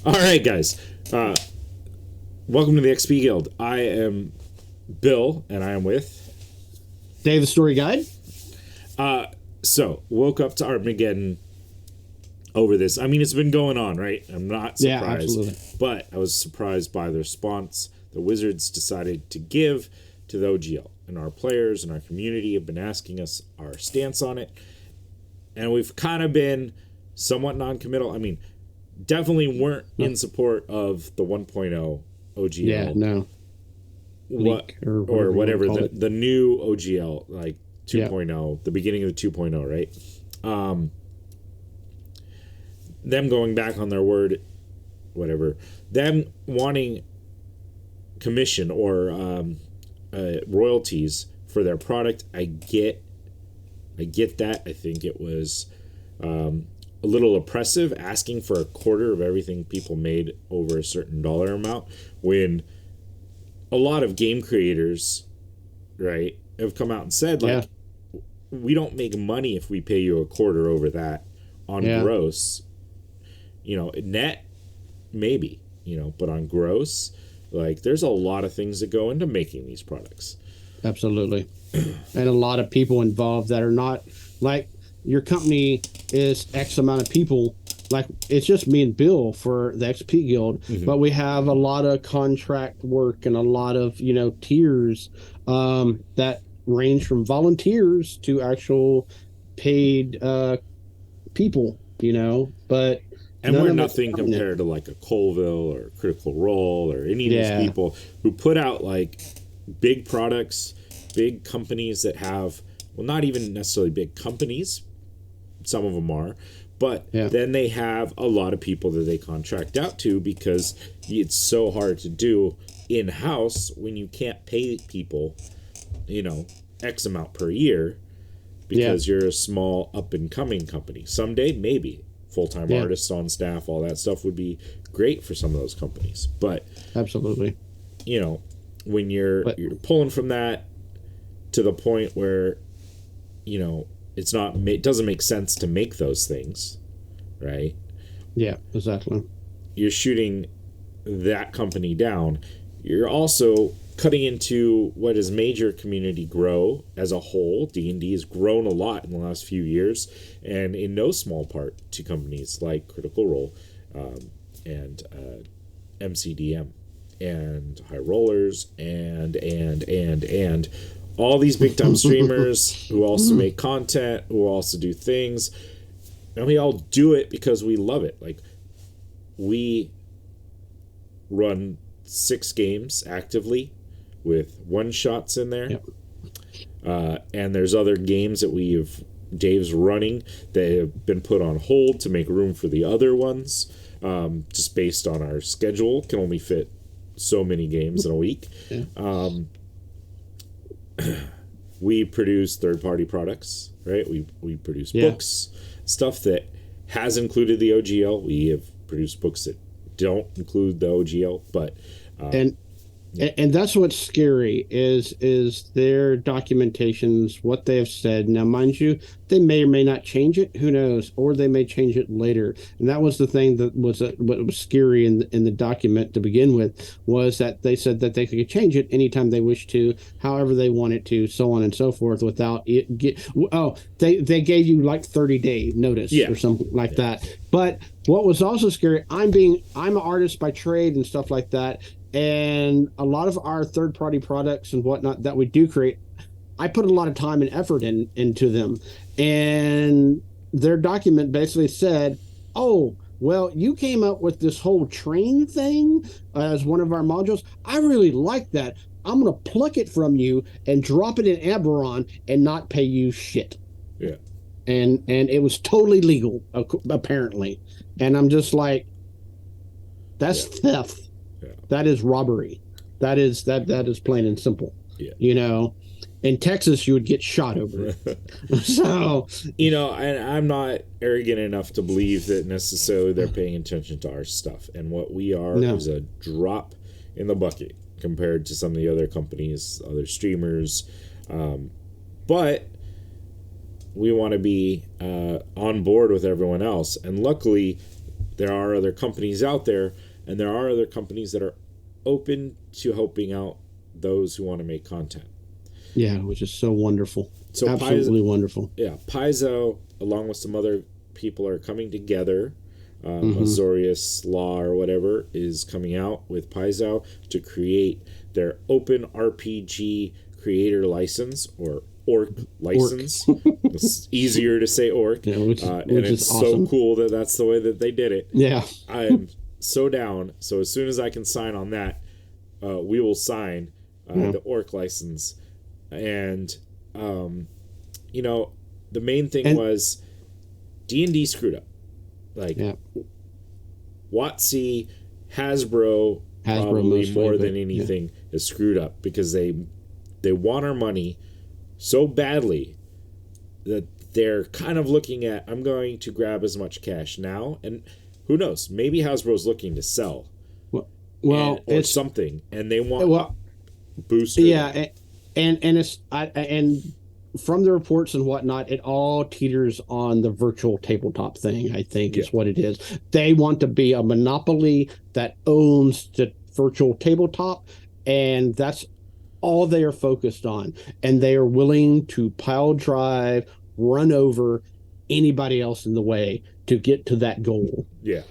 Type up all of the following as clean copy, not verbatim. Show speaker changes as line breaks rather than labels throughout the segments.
All right, guys. Welcome to the XP Guild. I am Bill, and I am with
Dave, the Story Guide.
So woke up to Armageddon over this. I mean, it's been going on, right? I'm not surprised.
Yeah, absolutely.
But I was surprised by the response the Wizards decided to give to the OGL. And our players and our community have been asking us our stance on it. And we've kind of been somewhat non-committal. I mean, definitely weren't in support of the 1.0 OGL.
Yeah, no.
Or whatever, the new OGL, like 2.0, the beginning of the 2.0, right? Them going back on their word, whatever. Them wanting commission or royalties for their product, I get that. I think it was a little oppressive asking for a quarter of everything people made over a certain dollar amount when a lot of game creators, right, have come out and said, like, we don't make money if we pay you a quarter over that on gross. You know, net, maybe, you know, but on gross, like, there's a lot of things that go into making these products.
Absolutely. And a lot of people involved that are not, like, your company is X amount of people. Like, it's just me and Bill for the XP Guild, but we have a lot of contract work and a lot of, you know, tiers that range from volunteers to actual paid people, you know, but...
And we're nothing compared to, like, a Colville or Critical Role or any of these people who put out, like, big products, big companies that have, well, not even necessarily big companies, some of them are, but then they have a lot of people that they contract out to because it's so hard to do in-house when you can't pay people, you know, X amount per year because you're a small up-and-coming company. Someday, maybe. Full-time artists on staff, all that stuff would be great for some of those companies. But
absolutely,
you know, when you're pulling from that to the point where, you know, it doesn't make sense to make those things, right?
Yeah, exactly.
You're shooting that company down. You're also cutting into what has made your community grow as a whole. D&D has grown a lot in the last few years, and in no small part to companies like Critical Role and MCDM and High Rollers and all these big time streamers who also make content, who also do things, and we all do it because we love it. Like, we run 6 games actively with one-shots in there. And there's other games that Dave's running that have been put on hold to make room for the other ones, just based on our schedule. Can only fit so many games in a week. We produce third-party products, right? We produce books, stuff that has included the OGL. We have produced books that don't include the OGL, but
and that's what's scary is their documentations, what they have said. Now, mind you, they may or may not change it. Who knows? Or they may change it later. And that was the thing that was what was scary in the document to begin with, was that they said that they could change it anytime they wish to, however they wanted to, so on and so forth, without it. They gave you like 30-day notice or something like that. But what was also scary, I'm an artist by trade and stuff like that. And a lot of our third-party products and whatnot that we do create, I put a lot of time and effort into them. And their document basically said, oh, well, you came up with this whole train thing as one of our modules. I really like that. I'm going to pluck it from you and drop it in Eberron and not pay you shit.
Yeah.
And it was totally legal, apparently. And I'm just like, that's theft. That is robbery. That is plain and simple. You know, in Texas, you would get shot over it. So,
you know, and I'm not arrogant enough to believe that necessarily they're paying attention to our stuff. And what we are is a drop in the bucket compared to some of the other companies, other streamers. But we want to be on board with everyone else. And luckily, there are other companies out there, and there are other companies that are open to helping out those who want to make content.
Yeah, which is so wonderful.
So
Absolutely wonderful.
Yeah, Paizo, along with some other people, are coming together.
Mm-hmm.
Azorius Law or whatever is coming out with Paizo to create their open RPG creator license, or ORC license. It's easier to say ORC.
Yeah, which
and
is
it's
awesome.
so cool that that's the way that they did it.
Yeah.
I am so down. So as soon as I can sign on that, we will sign the ORC license. And, you know, the main thing was D&D screwed up. Like, WotC, Hasbro probably
mostly,
more than anything has screwed up, because they want our money so badly that they're kind of looking at, I'm going to grab as much cash now, and who knows, maybe Hasbro's looking to sell,
or
something, and they want booster.
Yeah, and from the reports and whatnot, it all teeters on the virtual tabletop thing, I think, is what it is. They want to be a monopoly that owns the virtual tabletop, and that's all they are focused on. And they are willing to pile drive, run over anybody else in the way to get to that goal.
Yeah.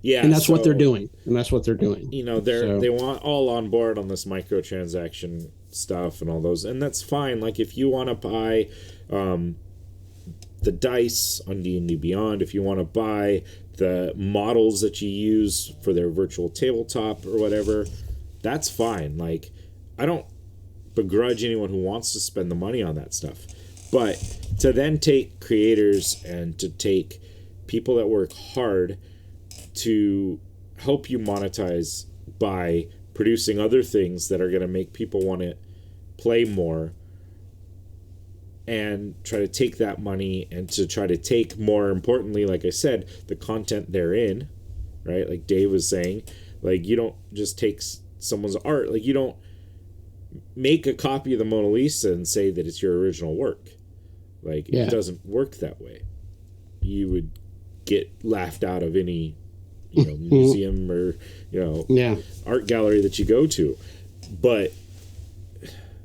Yeah,
and that's what they're doing.
You know, they want all on board on this microtransaction stuff and all those, and that's fine. Like, if you want to buy the dice on D&D Beyond, if you want to buy the models that you use for their virtual tabletop or whatever, that's fine. Like, I don't begrudge anyone who wants to spend the money on that stuff, but to then take creators and to take people that work hard to help you monetize by producing other things that are going to make people want to play more, and try to take that money and to try to take, more importantly, like I said, the content they're in, right? Like Dave was saying, like, you don't just take someone's art, like, you don't make a copy of the Mona Lisa and say that it's your original work. Like, it doesn't work that way. You would get laughed out of any, you know, museum or, you know, art gallery that you go to. But,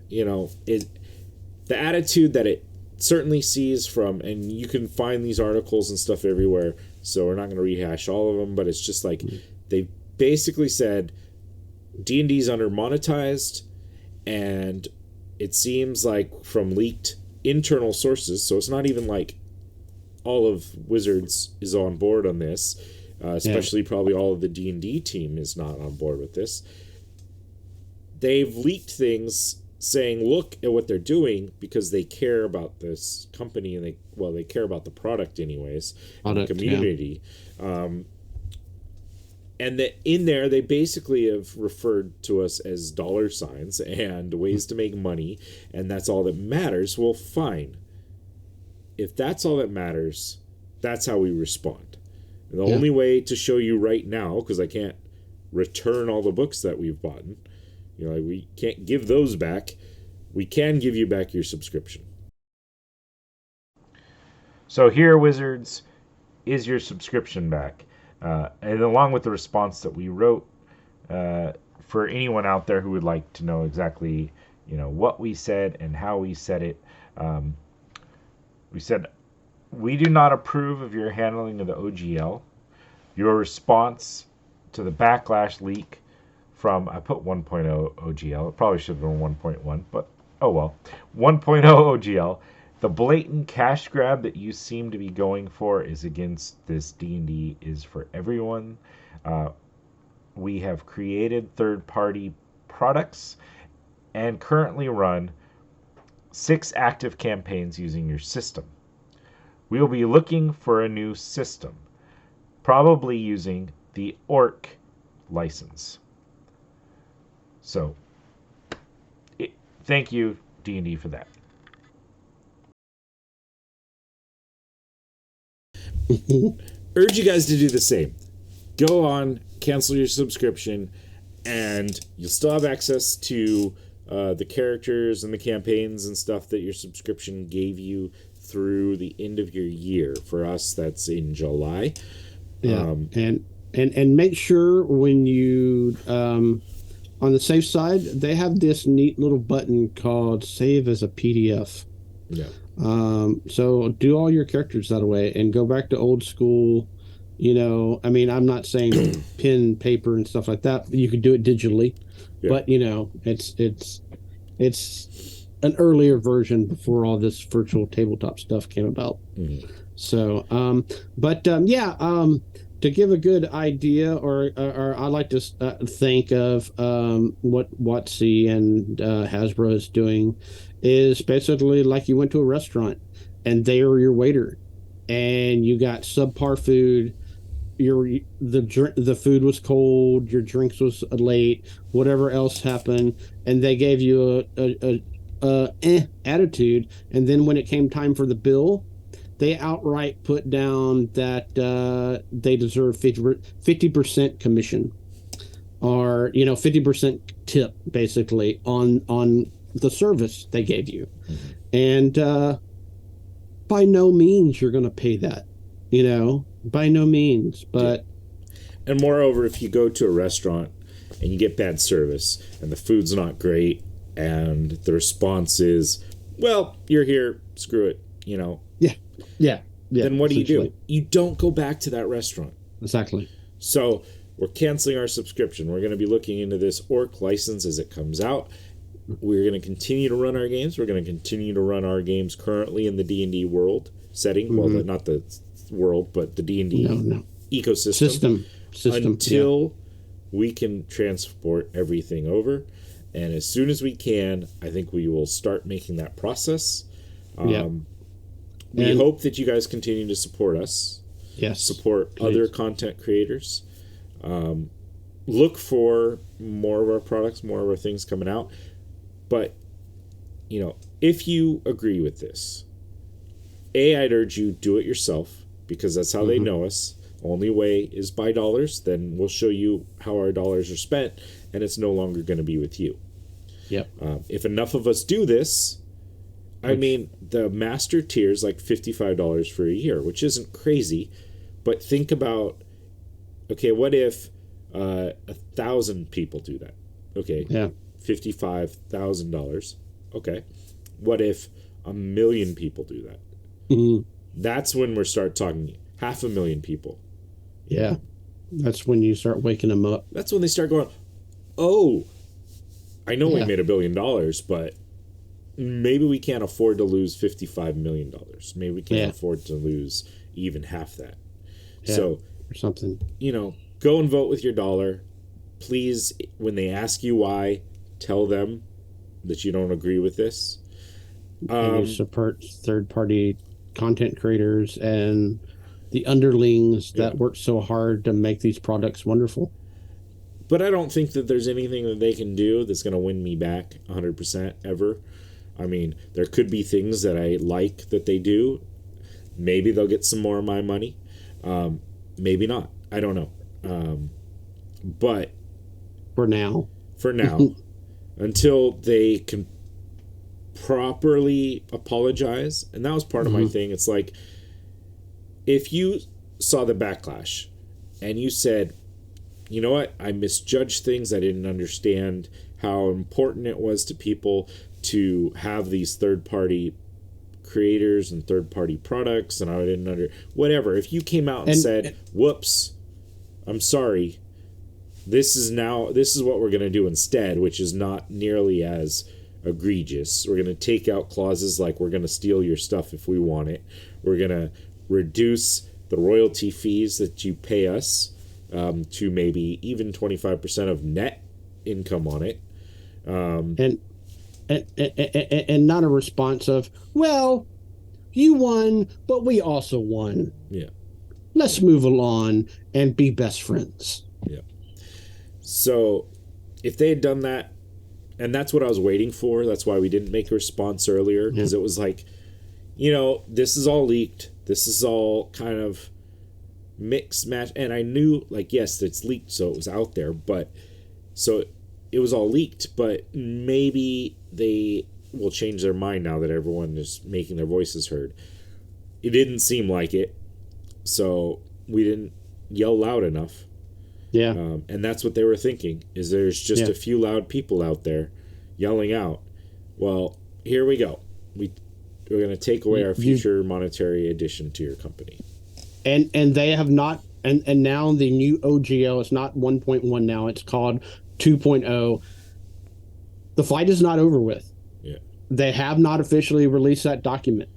you know, the attitude that it certainly sees from, and you can find these articles and stuff everywhere, so we're not going to rehash all of them, but it's just like, they basically said D&D's under monetized, and it seems like from leaked internal sources, so it's not even like all of Wizards is on board on this, especially probably all of the D&D team is not on board with this. They've leaked things saying, look at what they're doing, because they care about this company, and they care about the product anyways, and the community. And that in there, they basically have referred to us as dollar signs and ways to make money, and that's all that matters. Well, fine. If that's all that matters, that's how we respond. And the only way to show you right now, because I can't return all the books that we've bought, you know, we can't give those back. We can give you back your subscription. So here, Wizards, is your subscription back. And along with the response that we wrote, for anyone out there who would like to know exactly, you know, what we said and how we said it, we said, we do not approve of your handling of the OGL. Your response to the backlash leak from, I put 1.0 OGL, it probably should have been 1.1, but oh well, 1.0 OGL. The blatant cash grab that you seem to be going for is against this D&D is for everyone. We have created third-party products and currently run 6 active campaigns using your system. We will be looking for a new system, probably using the ORC license. So, thank you, D&D, for that. Urge you guys to do the same. Go on, cancel your subscription, and you'll still have access to the characters and the campaigns and stuff that your subscription gave you through the end of your year. For us, that's in July.
Yeah. And make sure when you on the safe side, they have this neat little button called save as a PDF.
Yeah.
So do all your characters that way and go back to old school. I mean, I'm not saying pen, paper, and stuff like that. You could do it digitally,
Yeah.
but it's an earlier version before all this virtual tabletop stuff came about.
Mhm.
So, yeah, to give a good idea, or I like to think of what WotC and Hasbro is doing, is basically like you went to a restaurant and they are your waiter, and you got subpar food. The food was cold, your drinks was late, whatever else happened, and they gave you a attitude, and then when it came time for the bill, they outright put down that they deserve 50% commission, or 50% tip, basically on the service they gave you.
Mm-hmm.
And by no means you're going to pay that, by no means. But
and moreover, if you go to a restaurant and you get bad service and the food's not great and the response is, well, you're here, screw it,
yeah,
then what do? You don't go back to that restaurant.
Exactly.
So we're canceling our subscription. We're going to be looking into this Orc license as it comes out. We're going to continue to run our games. We're going to continue to run our games currently in the D&D world setting. Mm-hmm. Well, not the world, but the D&D ecosystem. System. Until we can transport everything over. And as soon as we can, I think we will start making that process. We hope that you guys continue to support us.
Yes.
Support other content creators. Look for more of our products, more of our things coming out. But, if you agree with this, I'd urge you do it yourself, because that's how they know us. Only way is by dollars. Then we'll show you how our dollars are spent, and it's no longer going to be with you.
Yep.
If enough of us do this, I mean, the master tier is like $55 for a year, which isn't crazy. But think about, okay, what if 1,000 people do that? Okay.
Yeah.
$55,000. Okay. What if 1 million people do that?
Mm-hmm.
That's when we start talking 500,000 people.
Yeah. That's when you start waking them up.
That's when they start going, oh, I know we made $1 billion, but maybe we can't afford to lose $55 million. Maybe we can't afford to lose even half that.
Yeah,
so,
or something.
Go and vote with your dollar. Please, when they ask you why, tell them that you don't agree with this.
And you support third-party content creators and the underlings that work so hard to make these products wonderful.
But I don't think that there's anything that they can do that's going to win me back 100% ever. I mean, there could be things that I like that they do. Maybe they'll get some more of my money. Maybe not. I don't know. But
for now,
until they can properly apologize, and that was part of my thing. It's like, if you saw the backlash and you said, you know what, I misjudged things, I didn't understand how important it was to people to have these third-party creators and third-party products, and I didn't whatever. If you came out and said, whoops, I'm sorry, this is what we're going to do instead, which is not nearly as egregious. We're going to take out clauses like we're going to steal your stuff if we want it. We're going to reduce the royalty fees that you pay us to maybe even 25% of net income on it.
And not a response of, well, you won, but we also won.
Yeah.
Let's move along and be best friends.
Yeah. So if they had done that, and that's what I was waiting for, that's why we didn't make a response earlier, because it was like, this is all leaked. This is all kind of mixed match. And I knew, like, yes, it's leaked, so it was out there, but so it was all leaked, but maybe they will change their mind now that everyone is making their voices heard. It didn't seem like it, so we didn't yell loud enough.
Yeah.
And that's what they were thinking, is there's just a few loud people out there yelling out. Well, here we go. We're going to take away our future monetary addition to your company.
And they have not, and now the new OGL is not 1.1 now, it's called 2.0. The fight is not over with.
Yeah.
They have not officially released that document.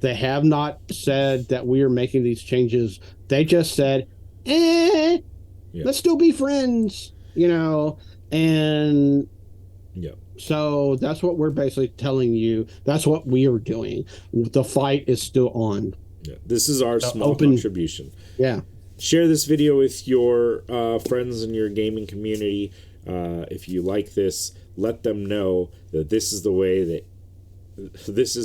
They have not said that we are making these changes. They just said, let's still be friends, and so that's what we're basically telling you. That's what we are doing. The fight is still on.
Yeah. This is our small contribution.
Yeah.
Share this video with your friends in your gaming community. If you like this, let them know that this is the way. This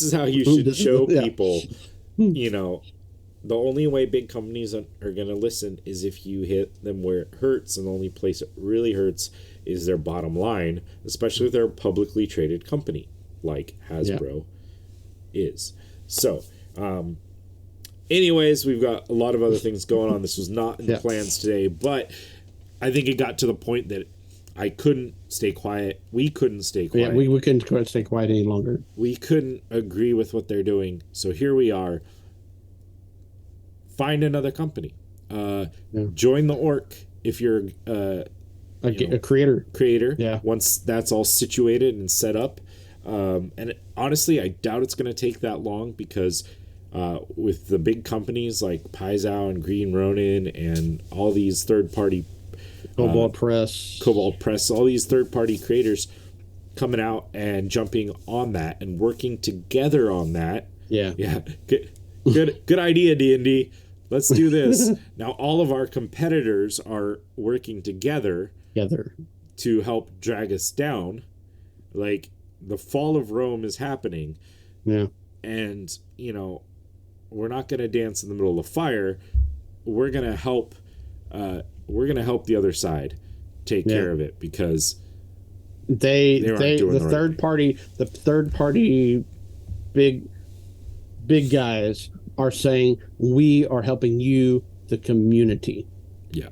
is how you should show people, the only way big companies are going to listen is if you hit them where it hurts, and the only place it really hurts is their bottom line, especially with their publicly traded company like Hasbro is. So, anyways, we've got a lot of other things going on. This was not in the plans today, but I think it got to the point that I couldn't stay quiet. We couldn't stay quiet.
Yeah, we couldn't stay quiet any longer.
We couldn't agree with what they're doing. So here we are. Find another company. Join the org if you're
a creator.
Yeah. Once that's all situated and set up. And honestly, I doubt it's going to take that long, because with the big companies like Paizo and Green Ronin and all these third-party
Cobalt Press,
all these third-party creators coming out and jumping on that and working together on that.
Yeah.
Good idea, D&D. Let's do this. Now all of our competitors are working together to help drag us down. Like, the fall of Rome is happening.
Yeah.
And, we're not going to dance in the middle of the fire. We're going to help the other side take care of it, because the third party big guys are saying, we are helping you, the community. Yeah.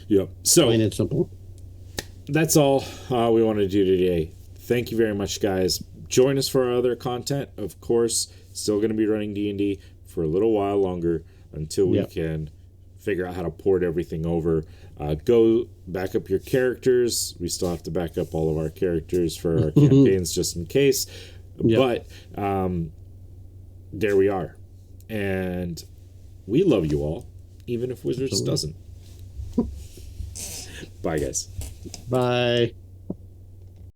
Yep. So
plain and simple.
That's all we want to do today. Thank you very much, guys. Join us for our other content. Of course, still going to be running D&D for a little while longer until we can figure out how to port everything over. Go back up your characters. We still have to back up all of our characters for our campaigns just in case. But there we are. And we love you all, even if Wizards doesn't. Bye, guys.
Bye.